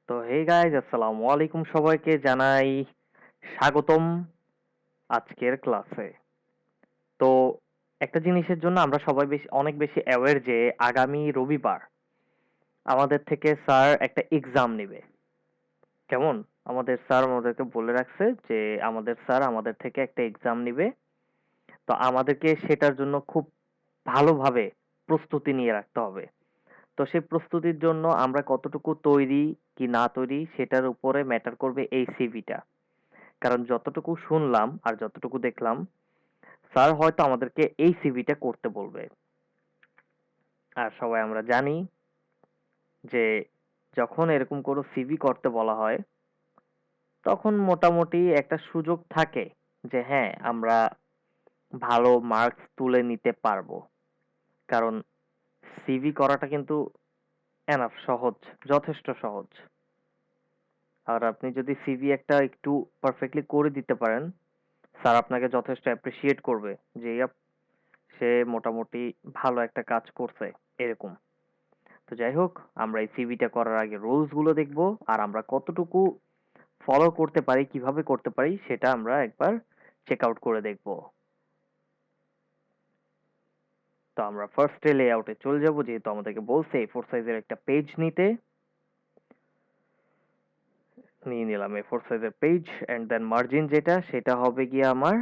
তো hey guys আসসালামু আলাইকুম, সবাইকে জানাই স্বাগতম আজকের ক্লাসে। তো একটা জিনিসের জন্য আমরা সবাই অনেক বেশি অ্যাওয়্যার যে আগামী রবিবার আমাদের থেকে স্যার একটা এক্সাম নেবে। কেমন? আমাদের স্যার আমাদেরকে বলে রাখছে যে আমাদের স্যার আমাদের থেকে একটা এক্সাম নিবে। তো আমাদেরকে সেটার জন্য খুব ভালোভাবে প্রস্তুতি নিয়ে রাখতে হবে। তো সেই প্রস্তুতির জন্য আমরা কতটুকু তৈরি কি না তৈরি সেটার উপরে ম্যাটার করবে এই সিভিটা। কারণ যতটুকু শুনলাম আর যতটুকু দেখলাম, স্যার হয়তো আমাদেরকে এই সিভিটা করতে বলবে। আর সবাই আমরা জানি যে যখন এরকম কোনো সিভি করতে বলা হয়, তখন মোটামুটি একটা সুযোগ থাকে যে হ্যাঁ, আমরা ভালো মার্কস তুলে নিতে পারবো। কারণ সিভি করাটা কিন্তু এনাফ সহজ, যথেষ্ট সহজ। আর আপনি যদি সিভি একটা একটু পারফেক্টলি করে দিতে পারেন, স্যার আপনাকে যথেষ্ট অ্যাপ্রিসিয়েট করবে যে সে মোটামুটি ভালো একটা কাজ করছে, এরকম। তো যাই হোক, আমরা এই সিভিটা করার আগে রুলস গুলো দেখবো, আর আমরা কতটুকু ফলো করতে পারি, কিভাবে করতে পারি, সেটা আমরা একবার চেক আউট করে দেখবো। তো আমরা ফার্স্টে লেআউটে চলে যাব, যেহেতু আমাদেরকে বলছে A4 সাইজের একটা পেজ নিতে। নিয়ে নিলাম A4 সাইজের পেজ, এন্ড দেন মার্জিন যেটা, সেটা হবে গিয়ে আমার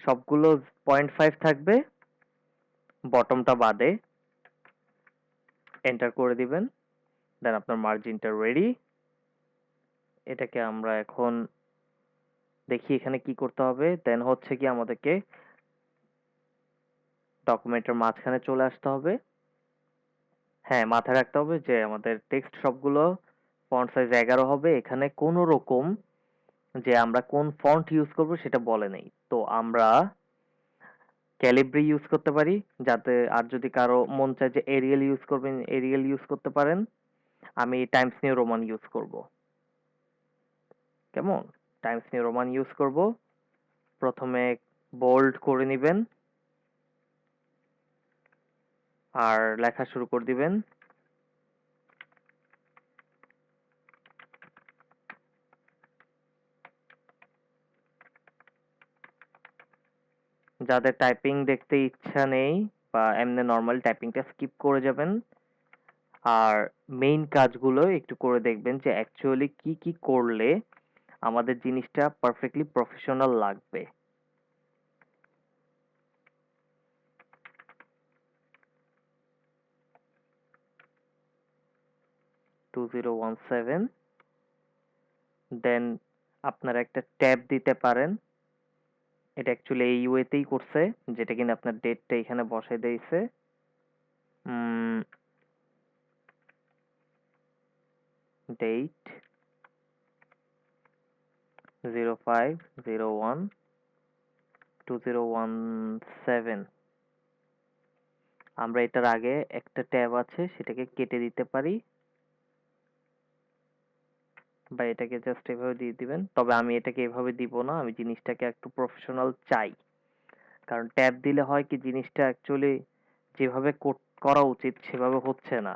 সবগুলো 0.5 থাকবে, বটমটা বাদে। এন্টার করে দিবেন, দেন আপনার মার্জিনটা রেডি। এটাকে আমরা এখন দেখি এখানে কি করতে হবে। দেন হচ্ছে কি আমাদেরকে ডকুমেন্টের মাঝখানে চলে আসতে হবে। হ্যাঁ, মাথায় রাখতে হবে যে আমাদের টেক্সট সবগুলো ফন্ট সাইজ 11 হবে। এখানে কোনো রকম যে আমরা কোন ফন্ট ইউজ করব সেটা বলে নেই। তো আমরা ক্যালিব্রি ইউজ করতে পারি, যাতে আর যদি কারো মন চায় যে এরিয়েল ইউজ করবেন, এরিয়েল ইউজ করতে পারেন। আমি টাইমস নিউ রোমান ইউজ করব। কেমন? টাইমস নিউ রোমান ইউজ করব। প্রথমে বোল্ড করে নিবেন আর লেখা শুরু করে দিবেন। যাদের টাইপিং দেখতে ইচ্ছা নেই বা এমনি নর্মাল টাইপিংটা স্কিপ করে যাবেন, আর মেইন কাজগুলো একটু করে দেখবেন যে অ্যাকচুয়ালি কি কি করলে আমাদের জিনিসটা পারফেক্টলি প্রফেশনাল লাগবে। 2017, দেন আপনারা একটা ট্যাব দিতে পারেন। এটা অ্যাকচুয়ালি এই ওয়েতেই করছে, যেটা কিনা আপনার ডেটটা এখানে বসাই দিয়েছে। ডেট 05/01/2017। আমরা এটার আগে একটা ট্যাব আছে, সেটাকে কেটে দিতে পারি, বা এটাকে জাস্ট এভাবে দিয়ে দিবেন। তবে আমি এটাকে এভাবে দিব না, আমি জিনিসটাকে একটু প্রফেশনাল চাই। কারণ ট্যাব দিলে হয় কি, জিনিসটা অ্যাকচুয়ালি যেভাবে করা উচিত সেভাবে হচ্ছে না।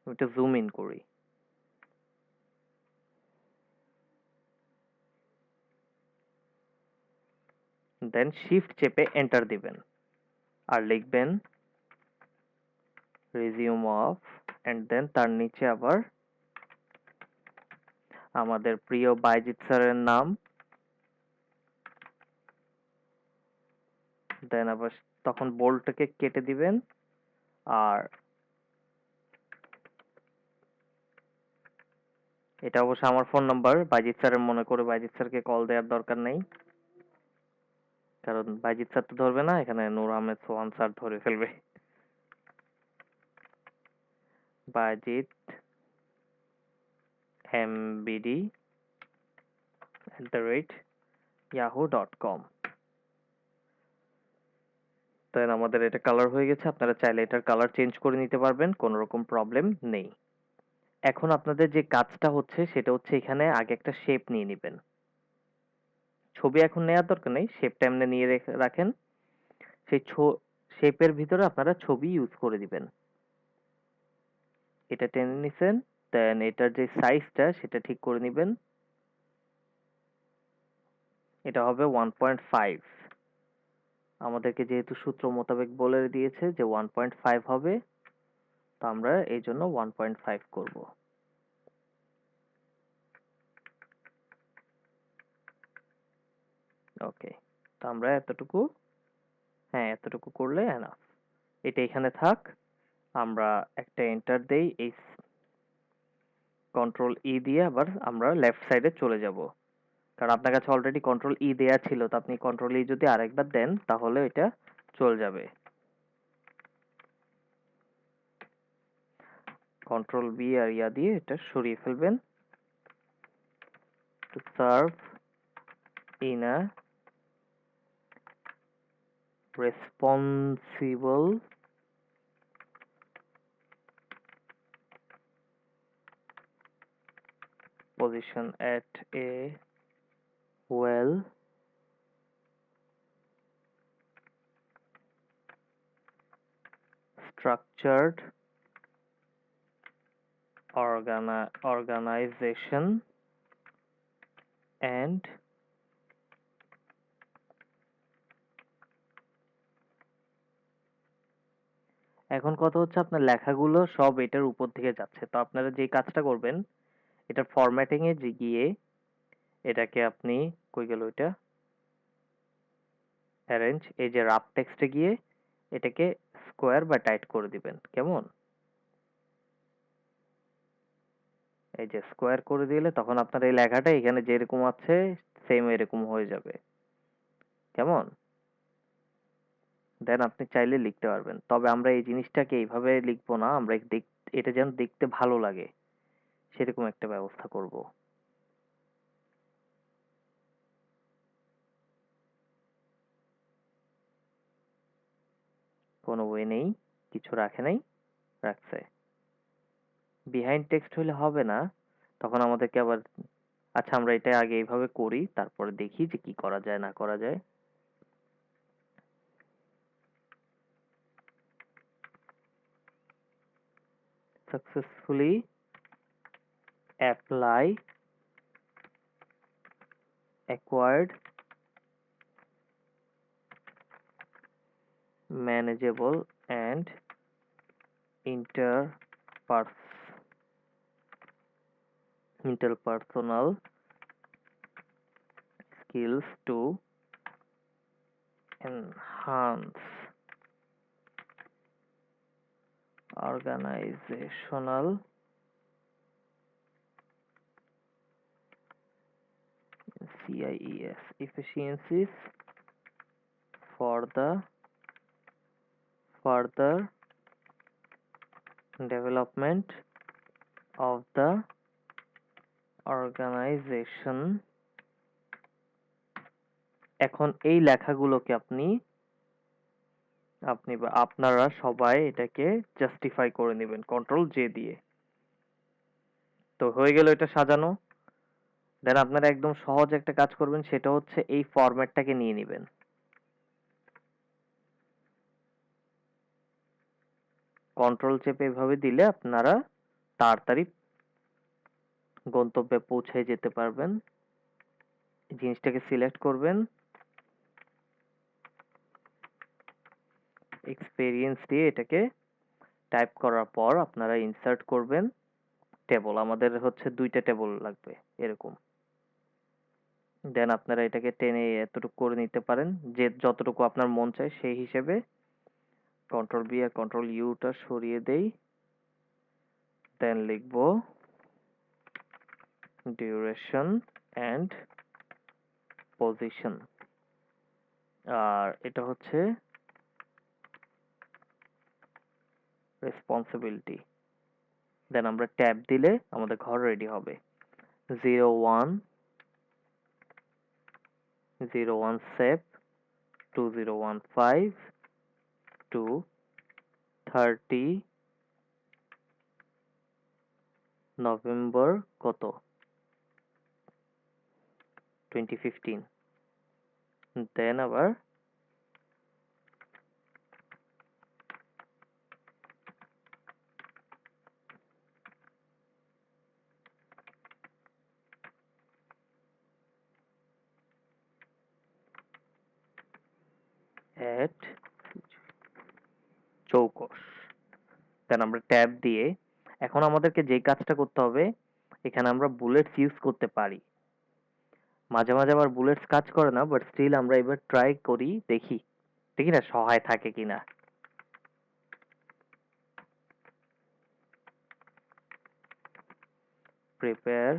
আমি একটু জুম ইন করি। দেন শিফট চেপে এন্টার দিবেন আর লিখবেন রিজিউম অফ, এন্ড দেন তার নিচে আবার আমাদের প্রিয় বাইজিৎ স্যারের নাম। দেন আবার তখন বোল্ডটাকে কেটে দিবেন। আর এটা অবশ্য আমার ফোন নাম্বার, বাইজিৎ স্যারের মনে করে বাইজিৎ স্যারকে কল দেওয়ার দরকার নেই, কারণ বাইজিৎ স্যার তো ধরবে না, এখানে নূর আহমেদ সোহান স্যার ধরে ফেলবে। বাইজিৎ mbd@yahoo.com। দেন আমাদের এটা কালার হয়ে গেছে। আপনারা চাইলে এটার কালার চেঞ্জ করে নিতে পারবেন, কোনো রকম প্রবলেম নেই। এখন আপনাদের যে কাজটা হচ্ছে সেটা হচ্ছে এখানে আগে একটা শেপ নিয়ে নিবেন। ছবি এখন নেওয়ার দরকার নেই, শেপটা এমনি নিয়ে রাখেন। সেই শেপের ভিতরে আপনারা ছবি ইউজ করে দিবেন। এটা টেনে নিছেন, দেন এটার যে সাইজটা সেটা ঠিক করে নিবেন। এটা হবে 1.5। আমাদেরকে যেহেতু সূত্র মোতাবেক বলে দিয়েছে যে 1.5 হবে, তো আমরা এই জন্য 1.5 করব। ওকে, তো আমরা এতটুকু, হ্যাঁ এতটুকু করলে এনাফ। এটা এখানে থাক। আমরা একটা এন্টার দেই, এই কন্ট্রোল ই দিয়ে আবার আমরা লেফট সাইডে চলে যাব, কারণ আপনার কাছে অলরেডি কন্ট্রোল ই দেয়া ছিল, তো আপনি কন্ট্রোল ই যদি আরেকবার দেন তাহলে এটা চলে যাবে। কন্ট্রোল বি আর ইয়া দিয়ে এটা সরিয়ে ফেলবেন। to serve in a responsible position at a well structured organization and এখন কথা হচ্ছে আপনার লেখাগুলো সব এটার উপর থেকে যাচ্ছে, তো আপনারা যে কাজটা করবেন, এটা ফরম্যাটিং এ গিয়ে এটাকে আপনি, কই গেল এটা, অ্যারেঞ্জ, এই যে রাফ টেক্সটে গিয়ে এটাকে স্কোয়ার বা টাইট করে দিবেন। কেমন? এই যে স্কোয়ার করে দিলে তখন আপনার এই লেখাটা এখানে যেরকম আছে সেম এরকম হয়ে যাবে। কেমন? দেন আপনি চাইলে লিখতে পারবেন, তবে আমরা এই জিনিসটাকে এইভাবে লিখবো না, আমরা এটা যেন দেখতে ভালো লাগে সেরকম একটা ব্যবস্থা করব। কোনো ওয়ে নেই, কিছু রাখে নাই, রাখছে। বিহাইন্ড টেক্সট হলে হবে না, তখন আমাদেরকে আবার, আচ্ছা আমরা এটা আগে এইভাবে করি, তারপরে দেখি যে কি করা যায় না করা যায়। successfully apply acquired manageable and interpersonal skills to enhance organizational CIES efficiencies for the further development of the organization। এখন এই লেখাগুলোকে আপনি আপনি বা আপনারা সবাই এটাকে জাস্টিফাই করে নেবেন কন্ট্রোল জে দিয়ে। তো হয়ে গেল এটা সাজানো। দেন আপনারা একদম সহজ একটা কাজ করবেন, সেটা হচ্ছে এই ফরম্যাটটাকে নিয়ে নেবেন। কন্ট্রোল চেপে এভাবে দিলে আপনারা তাড়াতাড়ি গন্তব্যে পৌঁছে যেতে পারবেন। জিনিসটাকে সিলেক্ট করবেন, এক্সপেরিয়েন্স দিয়ে এটাকে টাইপ করার পর আপনারা ইনসার্ট করবেন টেবল। আমাদের হচ্ছে 2টা টেবল লাগবে এরকম। দেন আপনারা এটাকে টেনে এতটুকু করে নিতে পারেন, যে যতটুকু আপনার মন চায় সেই হিসেবে। কন্ট্রোল বি আর কন্ট্রোল ইউটা সরিয়ে দেই, দেন লিখবো ডিউরেশন এন্ড পজিশন, আর এটা হচ্ছে রেসপন্সিবিলিটি। দেন আমরা ট্যাব দিলে আমাদের ঘর রেডি হবে। 01 01 সেভ 2015 to 30 নভেম্বর কত 2015। দেন আবার অ্যাট চৌকস। দেন আমরা ট্যাব দিয়ে এখন আমাদেরকে যে কাজটা করতে হবে, এখানে আমরা বুলেটস ইউজ করতে পারি। মাঝে মাঝে আবার বুলেটস কাজ করে না, বাট স্টিল আমরা এবার ট্রাই করি, দেখি দেখি না সহায় থাকে কিনা। প্রিপেয়ার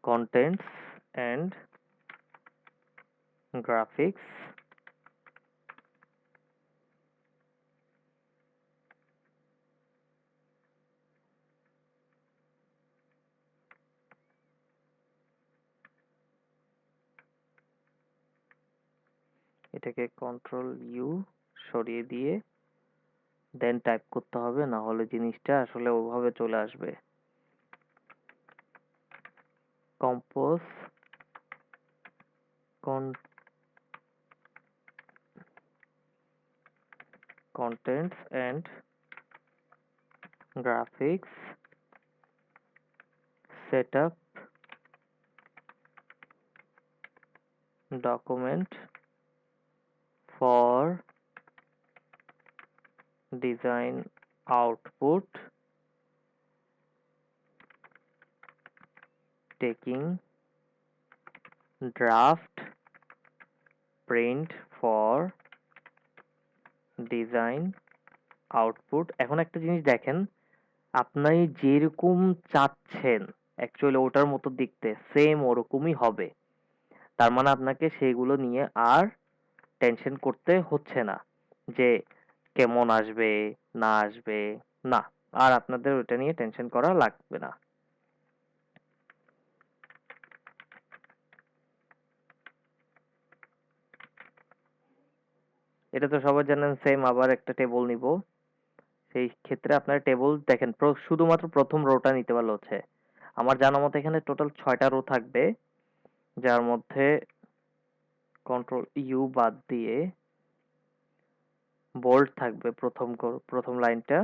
contents and graphics এটাকে কন্ট্রোল ইউ সরিয়ে দিয়ে দেন টাইপ করতে হবে, না হলে জিনিসটা আসলে ওভাবে চলে আসবে। Compose contents and graphics setup document for design output taking draft print for design output। এখন একটা জিনিস দেখেন, আপনি যেরকম চাচ্ছেন অ্যাকচুয়ালি ওটার মতো দেখতে সেম ওরকমই হবে। তার মানে আপনাকে সেগুলো নিয়ে আর টেনশন করতে হচ্ছে না যে কেমন আসবে না আসবে, না, আর আপনাদের ওটা নিয়ে টেনশন করা লাগবে না। এটা তো সবাই জানেন সেম। আবার একটা টেবল নিব, সেই ক্ষেত্রে আপনার টেবল দেখেন শুধুমাত্র প্রথম রোটা নিতে পারলে হচ্ছে। আমার জানা মতে এখানে টোটাল 6টা রো থাকবে, যার মধ্যে কন্ট্রোল ইউ বাদ দিয়ে বোল্ড থাকবে প্রথম লাইনটা।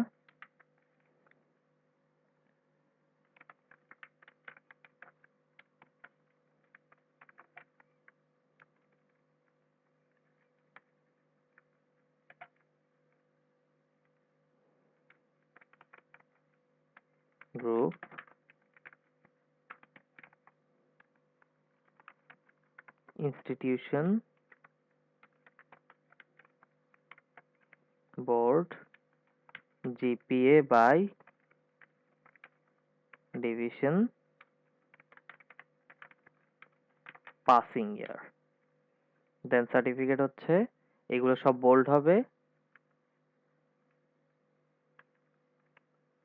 Group institution board GPA by division passing year. Then certificate হচ্ছে, এগুলো সব বোল্ড হবে,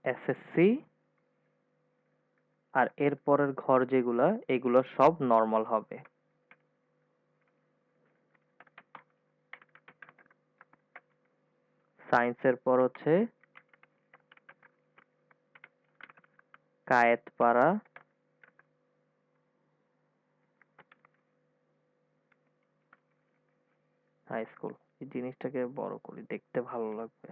এসএসসি। আর এর পরের ঘর যেগুলা এগুলো সব নর্মাল হবে। সায়েন্সের পর হচ্ছে কায়েতপাড়া হাই স্কুল। এই জিনিসটাকে বড় করি, দেখতে ভালো লাগবে।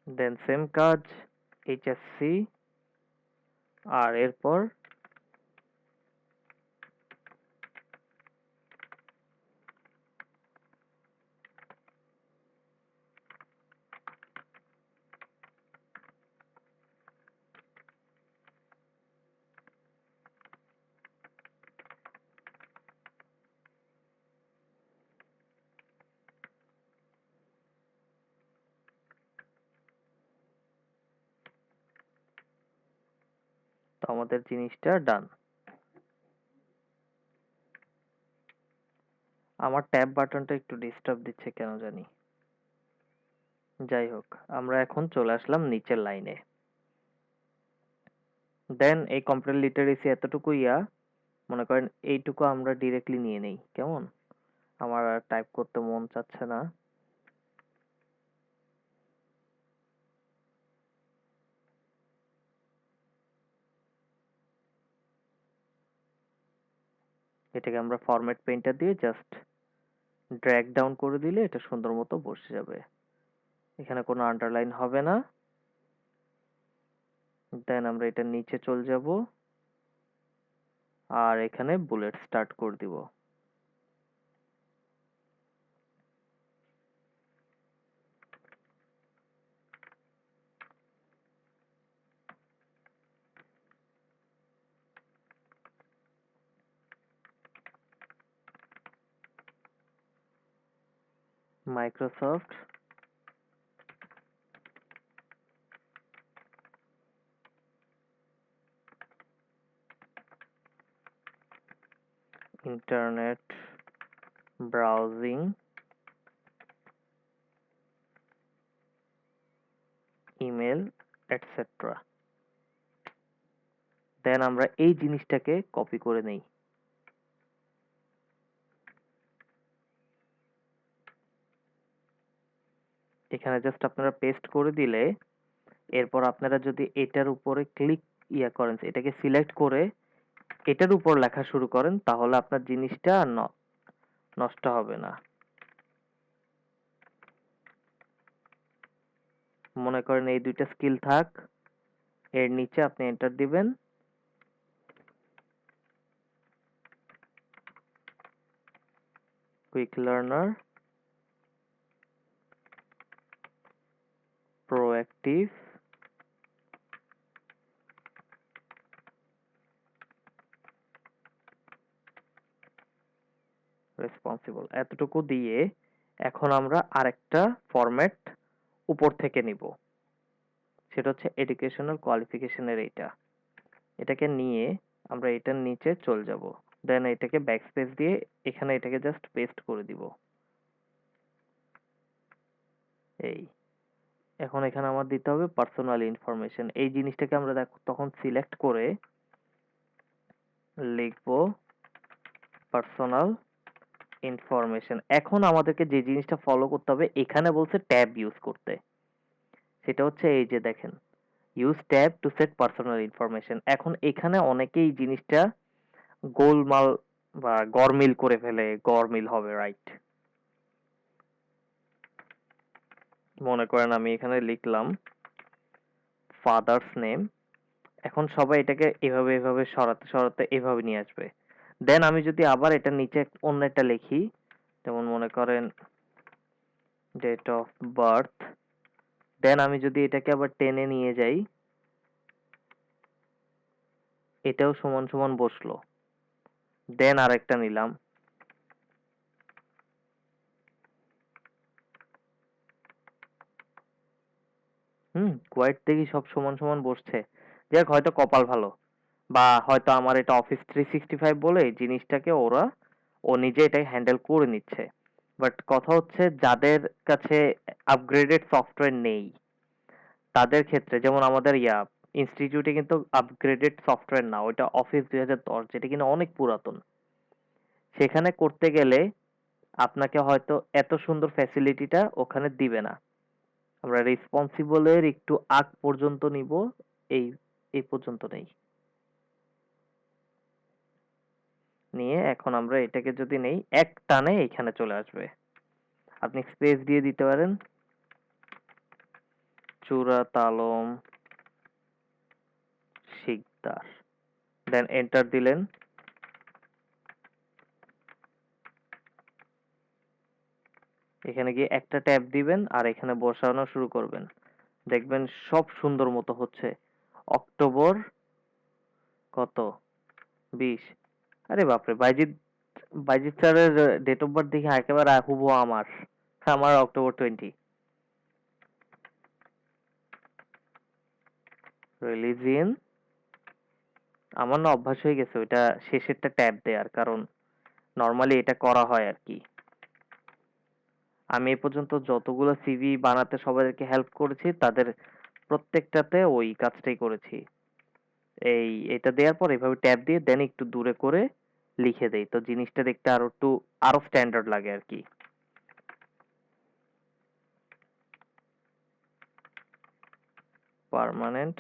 দেন সেম কাজ এইচএসসি, আর এরপর তো আমাদের জিনিসটা ডান। আমার ট্যাব বাটনটা একটু ডিস্টার্ব দিচ্ছে কেন জানি। যাই হোক, আমরা এখন চলে আসলাম নিচের লাইনে। দেন এই কম্পিউটার লিটারেসি এতটুকু মনে করেন এইটুকু আমরা ডিরেক্টলি নিয়ে নেই, কেমন? আমার আর টাইপ করতে মন চাচ্ছে না। এটাকে আমরা ফরম্যাট পেইন্টার দিয়ে জাস্ট ড্র্যাগ ডাউন করে দিলে এটা সুন্দর মতো বসে যাবে। এখানে কোনো আন্ডারলাইন হবে না। দেন আমরা এটার নিচে চলে যাব আর এখানে বুলেট স্টার্ট করে দিব। Microsoft internet browsing email etcetera. Then আমরা এই জিনিসটাকে কপি করে নেই। এখানে জাস্ট আপনারা পেস্ট করে দিলে এরপর আপনারা যদি এটার উপরে ক্লিক করেন, এটাকে সিলেক্ট করে এটার উপর লেখা শুরু করেন, তাহলে আপনার জিনিসটা নষ্ট হবে না। মনে করেন এই দুইটা স্কিল থাক, এর নিচে আপনি এন্টার দিবেন। কুইক লার্নার, প্রোঅ্যাক্টিভ, রেসপন্সিবল, এতটুকু দিয়ে এখন আমরা আরেকটা ফরম্যাট উপর থেকে নিব। সেটা হচ্ছে এডুকেশনাল কোয়ালিফিকেশনের এইটা। এটাকে নিয়ে আমরা এটার নিচে চলে যাব। দেন এটাকে ব্যাকস্পেস দিয়ে এখানে এটাকে জাস্ট পেস্ট করে দিব। এই এখন এখানে আমার দিতে হবে পার্সোনাল ইনফরমেশন। এই জিনিসটাকে আমরা তখন সিলেক্ট করে লিখব পার্সোনাল ইনফরমেশন। এখন আমাদেরকে যে জিনিসটা ফলো করতে হবে, এখানে বলছে ট্যাব ইউজ করতে। সেটা হচ্ছে এই যে দেখেন, use tab to set personal information. এখন এখানে অনেকেই জিনিসটা গোলমাল বা গরমিল করে ফেলে। গরমিল হবে, রাইট? মনে করেন আমি এখানে লিখলাম ফাদার্স নেম। এখন সবাই এটাকে এভাবে এভাবে সরাতে সরাতে এভাবে নিয়ে আসবে। দেন আমি যদি আবার এটার নিচে অন্য একটা লিখি, যেমন মনে করেন ডেট অফ বার্থ, দেন আমি যদি এটাকে আবার টেনে নিয়ে যাই, এটাও সমান সমান বসলো। দেন আরেকটা নিলাম, কোয়াইট দেখি সব সমান সমান বসছে। যাক, হয়তো কপাল ভালো, বা হয়তো আমার এটা অফিস 365 বলে এই জিনিসটাকে ও নিজে এটাই হ্যান্ডেল করে নিচ্ছে। বাট কথা হচ্ছে যাদের কাছে আপগ্রেডেড সফটওয়্যার নেই, তাদের ক্ষেত্রে যেমন আমাদের ইনস্টিটিউটে কিন্তু আপগ্রেডেড সফটওয়্যার না, ওইটা অফিস 2010, যেটা কিন্তু অনেক পুরাতন। সেখানে করতে গেলে আপনাকে হয়তো এত সুন্দর ফ্যাসিলিটিটা ওখানে দিবে না। আমরা রেসপন্সিবলের একটু আগ পর্যন্ত নিব, এই এই পর্যন্ত নেই। নিয়ে এখন আমরা এটাকে যদি নেই, এক টানে এখানে চলে আসবে। আপনি স্পেস দিয়ে দিতে পারেন, চূড়াত আলম শিকদার। দেন এন্টার দিলেন। এখানে গিয়ে একটা ট্যাব দিবেন আর এখানে বসানো শুরু করবেন। দেখবেন সব সুন্দর মতো হচ্ছে। অক্টোবর কত, 20। আরে বাপরে, বাইজিৎ বাইজিৎ স্যারের ডেট অফ বার্থ দেখে একেবারে হুবহু আমার। আমার অক্টোবর 20। রিলিজিয়ন, আমার না অভ্যাস হয়ে গেছে ওইটা শেষেরটা ট্যাব দেওয়ার, কারণ নর্মালি এটা করা হয় আর কি। আমি এ পর্যন্ত যতগুলো সিভি বানাতে সবাইকে হেল্প করেছি, তাদের প্রত্যেকটাতে ওই কাজটাই করেছি। এটা দেওয়ার পর এভাবে ট্যাব দিয়ে দেন একটু দূরে করে লিখে দেই, তো জিনিসটা দেখতে আরো স্ট্যান্ডার্ড লাগে আর কি। পার্মানেন্ট।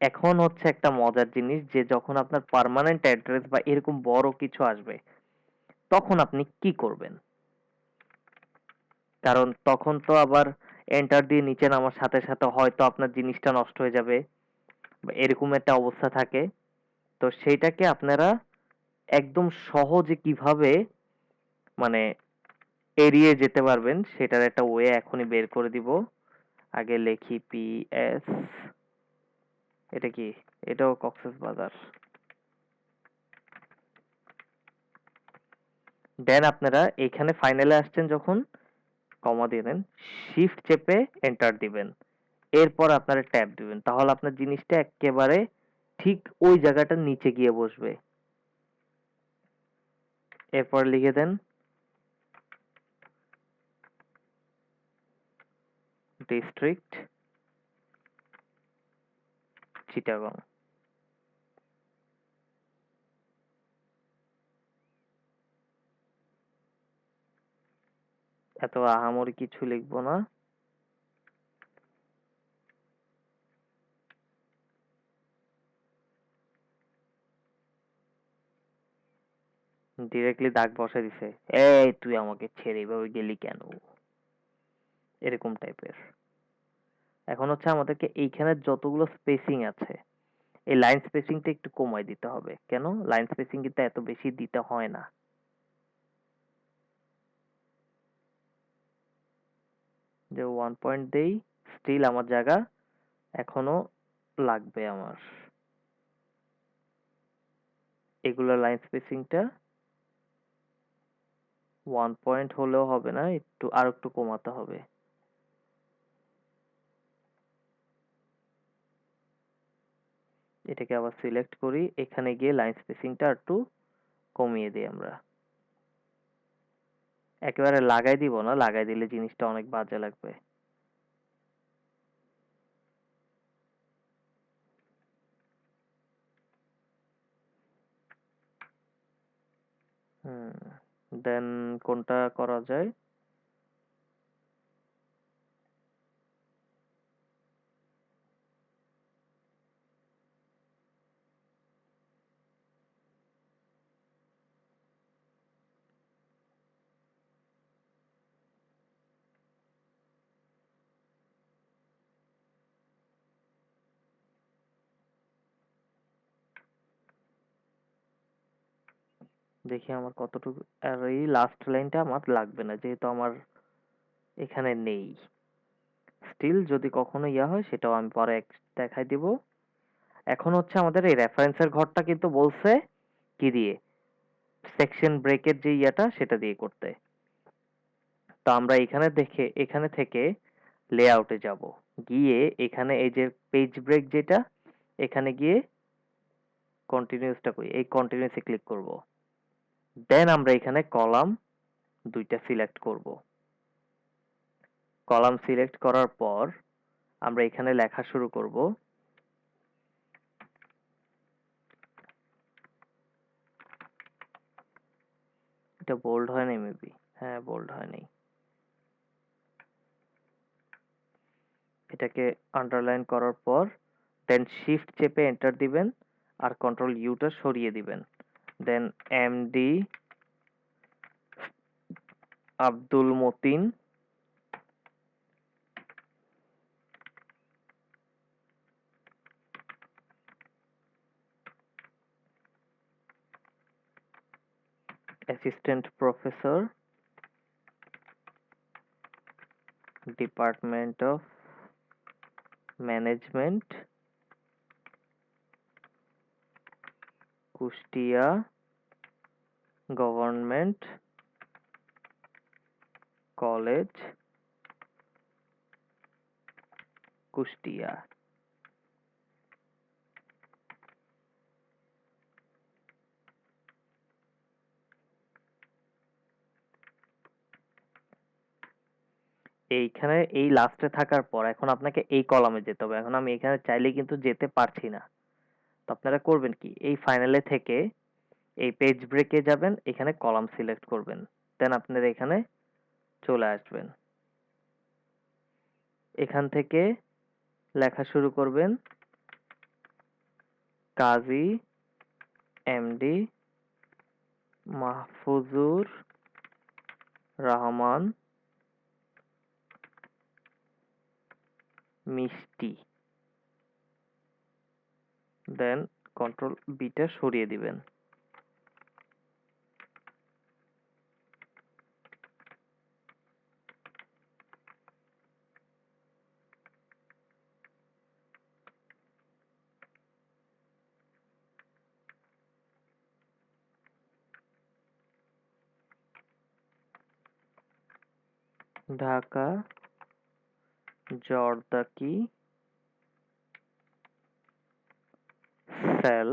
এখন হচ্ছে একটা মজার জিনিস, যে যখন আপনার পার্মানেন্ট অ্যাড্রেস বা এরকম বড় কিছু আসবে, তখন আপনি কি করবেন? কারণ তখন তো আবার এন্টার দিয়ে নিচে নামার সাথে সাথে হয়তো আপনার জিনিসটা নষ্ট হয়ে যাবে বা এরকম একটা অবস্থা থাকে। তো সেইটাকে আপনারা একদম সহজে কিভাবে মানে এড়িয়ে যেতে পারবেন সেটার একটা ওয়ে এখনই বের করে দিব। আগে লিখি পিএস, এটা কি? এটাও কক্সবাজার। দেন আপনারা এখানে ফাইনালে আসছেন যখন, কমা দিয়ে দেন, শিফট চেপে এন্টার দিবেন। এরপর আপনারা ট্যাব দিবেন, তাহলে আপনার জিনিসটা একেবারে ঠিক ওই জায়গাটার নিচে গিয়ে বসবে। এরপর লিখে দেন ডিস্ট্রিক্ট চিটাগং। এত আহামরি কিছু লিখবো না। ডিরেক্টলি দাগ বসে দিছে, এই তুই আমাকে ছেড়ে এভাবে গেলি কেন, এরকম টাইপের। এখন হচ্ছে আমাদেরকে এইখানে যতগুলো স্পেসিং আছে এই লাইন স্পেসিংটা একটু কমাই দিতে হবে। কেন? লাইন স্পেসিং কিন্তু এত বেশি দিতে হয় না। যে 1 পয়েন্ট দেই, স্টিল আমার জায়গা এখনো লাগবে আমার। এগুলো লাইন স্পেসিংটা 1 পয়েন্ট হলেও হবে না, একটু আর একটু কমাতে হবে। এটাকে আবার সিলেক্ট করি, এখানে গিয়ে লাইন স্পেসিংটা একটু কমিয়ে দিই আমরা। একেবারে লাগাই দিব না, লাগাই দিলে জিনিসটা অনেক বাজে লাগবে। হুম, দেন কোনটা করা যায়? দেখি আমার কতটুকু। আর এই লাস্ট লাইনটা আমার লাগবে না যেহেতু আমার এখানে নেই। স্টিল যদি কখনো ইয়া হয় সেটাও আমি পরে দেখাই দিব। এখন হচ্ছে আমাদের এই রেফারেন্সের ঘরটা কিন্তু বলছে কি দিয়ে, সেকশন ব্রেকের যে ইয়াটা সেটা দিয়ে করতে। তো আমরা এখানে দেখে এখানে থেকে লেআউটে যাব, গিয়ে এখানে এই যে পেজ ব্রেক যেটা, এখানে গিয়ে কন্টিনিউসটা করি, এই কন্টিনিউসে ক্লিক করব। দেন আমরা এখানে কলাম দুইটা সিলেক্ট করব। কলাম সিলেক্ট করার পর আমরা এখানে লেখা শুরু করব। এটা বোল্ড হয় নাই মেবি, হ্যাঁ বোল্ড হয় নাই। এটাকে আন্ডারলাইন করার পর দেন শিফট চেপে এন্টার দিবেন আর কন্ট্রোল ইউটা সরিয়ে দিবেন। Then MD Abdul Matin assistant professor, department of management, Kushtia government college, Kushtia. এইখানে এই লাস্টে থাকার পর এখন আপনাকে এই কলামে যেতে হবে। এখন আমি এখানে চাইলে কিন্তু যেতে পারছি না। তো আপনারা করবেন কি, এই ফাইনালে থেকে এই পেজ ব্রেকে যাবেন, এখানে কলাম সিলেক্ট করবেন, দেন আপনারা এখানে চলে আসবেন। এখান থেকে লেখা শুরু করবেন কাজী এমডি মাহফুজুর রহমান মিষ্টি, দেন কন্ট্রোল বিটা সরিয়ে দিবেন। ঢাকা জর্দাকি সেল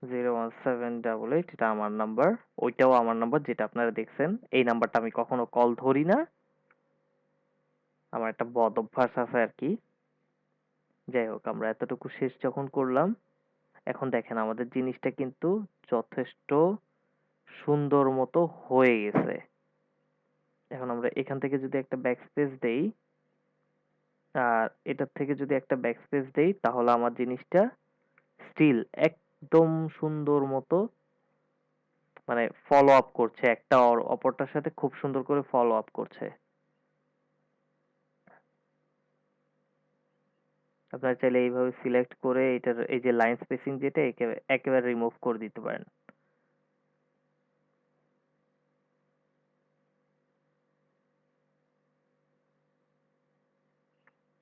01788, এটা আমার নাম্বার, ওইটাও আমার নাম্বার যেটা আপনারা দেখছেন। এই নাম্বারটা আমি কখনো কল ধরি না, আমার একটা বদ অভ্যাস আছে আর কি। যাই হোক, আমরা এতটুকু শেষ যখন করলাম, এখন দেখেন আমাদের জিনিসটা কিন্তু যথেষ্ট সুন্দর মতো হয়ে গেছে। এখন আমরা এখান থেকে যদি একটা ব্যাকস্পেস দেই, আর এটার থেকে যদি একটা ব্যাকস্পেস দেই, তাহলে আমার জিনিসটা স্টিল একদম সুন্দর মতো মানে ফলো আপ করছে, একটা অপরটার সাথে খুব সুন্দর করে ফলো আপ করছে। আপনারা চাইলে এইভাবে সিলেক্ট করে এটার এই যে লাইন স্পেসিং যেটা একেবারে রিমুভ করে দিতে পারেন।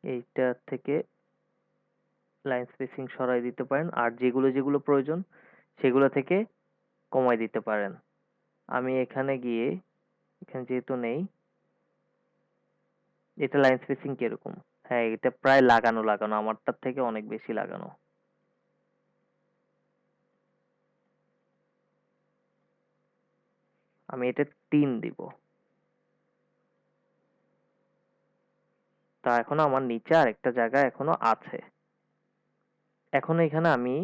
এইটা থেকে লাইন স্পেসিং সরাই দিতে পারেন, আর যেগুলো যেগুলো প্রয়োজন সেগুলো থেকে কমাই দিতে পারেন। আমি এখানে গিয়ে, এখানে যেহেতু নেই, এটা লাইন স্পেসিং কিরকম? হ্যাঁ, এটা প্রায় লাগানো লাগানো, আমারটার থেকে অনেক বেশি লাগানো। আমি এটা 3 দিব। তা এখনো আমার নিচে আরেকটা জায়গা এখনো আছে। এখন এখানে আমি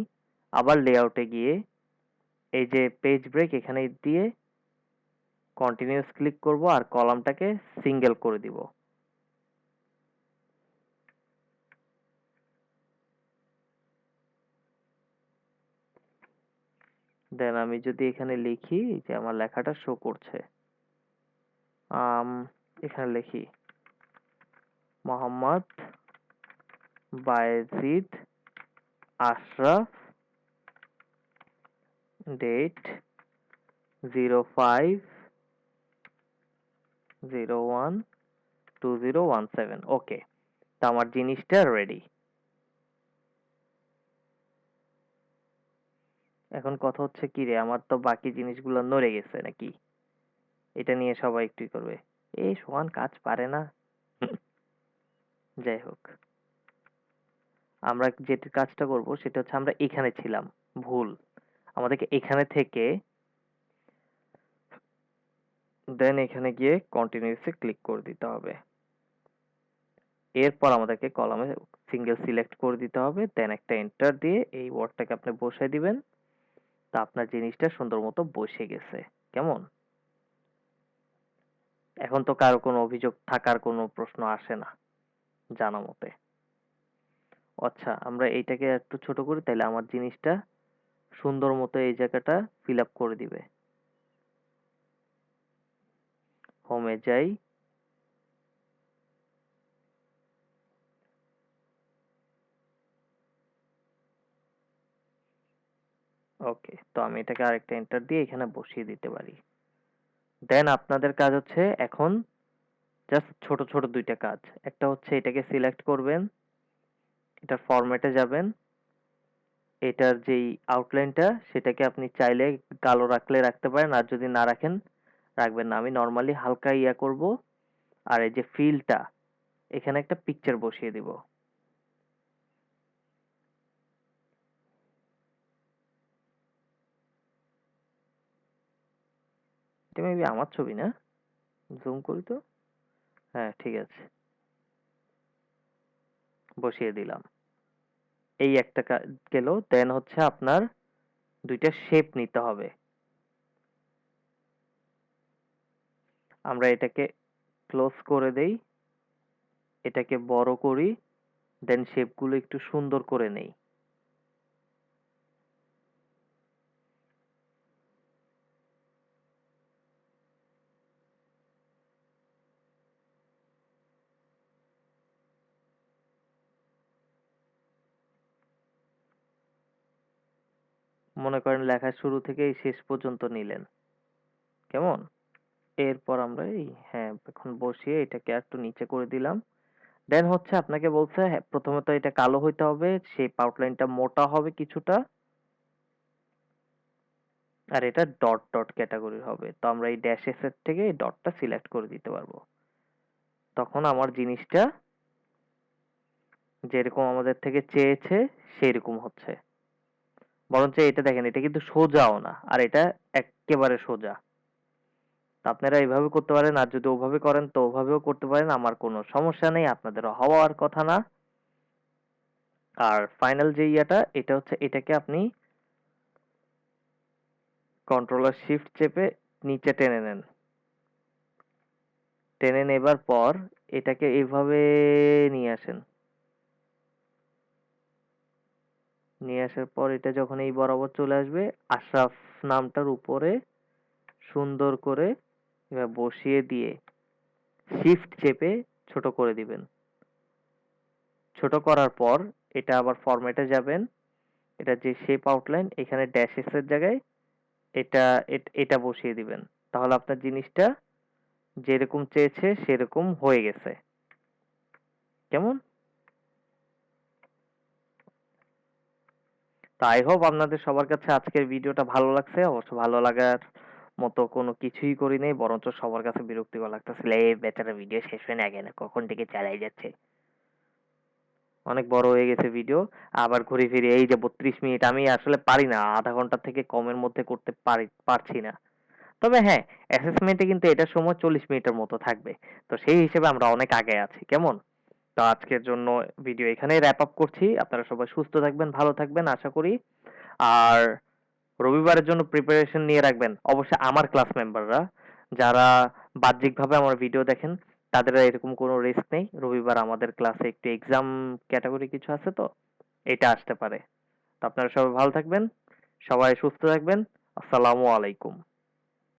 আবার লেআউটে গিয়ে এই যে পেজ ব্রেক এখানে দিয়ে কন্টিনিউয়াস ক্লিক করব আর কলামটাকে সিঙ্গেল করে দিব। দেন আমি যদি এখানে লিখি যে আমার লেখাটা শো করছে, আম এখানে লিখি মোহাম্মদ বায়েজিদ আশরাফ, ডেট 05/01/2017। ওকে, তো আমার জিনিসটা রেডি। এখন কথা হচ্ছে কি রে, আমার তো বাকি জিনিসগুলো নড়ে গেছে নাকি, এটা নিয়ে সবাই একটু করবে, এই সোহান কাজ পারে না। যাই হোক, আমরা যে কাজটা করব সেটা হচ্ছে আমরা এখানে ছিলাম, ভুল। আমাদেরকে এখানে থেকে দেন এখানে গিয়ে কন্টিনিউয়াসে ক্লিক করে দিতে হবে। এরপর আমাদেরকে কলামে সিঙ্গেল সিলেক্ট করে দিতে হবে, দেন একটা এন্টার দিয়ে এই ওয়ার্ডটাকে আপনি বসায় দিবেন। তা আপনার জিনিসটা সুন্দর মতো বসে গেছে। কেমন? এখন তো কারো কোনো অভিযোগ থাকার কোনো প্রশ্ন আসে না জানা মতে। আচ্ছা, আমরা এইটাকে একটু ছোট করি, তাহলে আমার জিনিসটা সুন্দর মতো এই জায়গাটা ফিল আপ করে দিবে। হোমে যাই, ওকে, তো আমি এটাকে আরেকটা এন্টার দিয়ে এখানে বসিয়ে দিতে পারি। দেন আপনাদের কাজ হচ্ছে এখন জাস্ট ছোট ছোট দুইটা কাজ। একটা হচ্ছে এটাকে সিলেক্ট করবেন, এটার ফরম্যাটে যাবেন, এটার যেই আউটলাইনটা সেটাকে আপনি চাইলে কালো রাখলে রাখতে পারেন, আর যদি না রাখেন রাখবেন না। আমি নর্মালি হালকা ইয়া করব, আর এই যে ফিলটা এখানে একটা পিকচার বসিয়ে দিব। এটা মেবি আমার ছবি না, জুম করি তো। হ্যাঁ ঠিক আছে, বসিয়ে দিলাম। এই একটা গেল। দেন হচ্ছে আপনার দুইটা শেপ নিতে হবে। আমরা এটাকে ক্লোজ করে দেই, এটাকে বড় করি, দেন শেপগুলো একটু সুন্দর করে নেই। মনে করেন লেখার শুরু থেকে শেষ পর্যন্ত নিলেন। কেমন? এরপর আমরা হ্যাঁ, এখন বসিয়ে এটাকে একটু নিচে করে দিলাম। দেন হচ্ছে আপনাকে বলছে হ্যাঁ, প্রথমে তো এটা কালো হইতে হবে, শেপ আউটলাইনটা মোটা হবে কিছুটা, আর এটা ডট ডট ক্যাটাগরির হবে। তো আমরা এই ড্যাশ এস এর থেকে এই ডটটা সিলেক্ট করে দিতে পারবো। তখন আমার জিনিসটা যেরকম আমাদের থেকে চেয়েছে সেরকম হচ্ছে। বরঞ্চ এটা দেখেন, এটা কিন্তু সোজাও না, আর এটা একেবারে সোজা। তো আপনারা এইভাবে করতে পারেন, আর যদি ওভাবে করেন তো ওভাবেও করতে পারেন, আমার কোনো সমস্যা নেই, আপনাদেরও হওয়ার কথা না। আর ফাইনাল যে ইয়াটা, এটা হচ্ছে এটাকে আপনি কন্ট্রোলার শিফট চেপে নিচে টেনে নেন। টেনে নেবার পর এটাকে এইভাবে নিয়ে আসেন। নিয়ে আসার পর এটা যখন এই বরাবর চলে আসবে, আশরাফ নামটার উপরে সুন্দর করে এবার বসিয়ে দিয়ে শিফট চেপে ছোট করে দিবেন। ছোট করার পর এটা আবার ফরম্যাটে যাবেন। এটা যে শেপ আউটলাইন, এখানে ড্যাশ এস এর জায়গায় এটা এটা বসিয়ে দিবেন। তাহলে আপনার জিনিসটা যেরকম চেয়েছে সেরকম হয়ে গেছে। কেমন? তো আই হোপ আপনাদের সবার কাছে আজকের ভিডিওটা ভালো লাগছে। অবশ্য ভালো লাগার মতো কোনো কিছুই করি নাই, বরঞ্চ সবার কাছে বিরক্তিকর লাগতেছিল, এই বেচারা ভিডিও শেষ হয় না কেন, কখন থেকে চালাই যাচ্ছে। অনেক বড় হয়ে গেছে ভিডিও। আবার ঘুরে ফিরে এই যে 32 মিনিট, আমি আসলে পারি না, আধা ঘন্টা থেকে কমের মধ্যে করতে পারছি না। তবে হ্যাঁ, অ্যাসেসমেন্টে কিন্তু এটার সময় 40 মিনিটের মতো থাকবে। তো সেই হিসেবে আমরা অনেক আগে আছি। কেমন? তো আজকের জন্য ভিডিও এখানেই র্যাপ আপ করছি। আপনারা সবাই সুস্থ থাকবেন, ভালো থাকবেন আশা করি। আর রবিবারের জন্য প্রিপারেশন নিয়ে রাখবেন অবশ্যই। আমার ক্লাস মেম্বাররা যারা বাহ্যিকভাবে আমার ভিডিও দেখেন, তাদের আর এরকম কোনো রিস্ক নেই। রবিবার আমাদের ক্লাসে একটু এক্সাম ক্যাটাগরি কিছু আছে, তো এটা আসতে পারে। তো আপনারা সবাই ভালো থাকবেন, সবাই সুস্থ থাকবেন। আসসালামু আলাইকুম।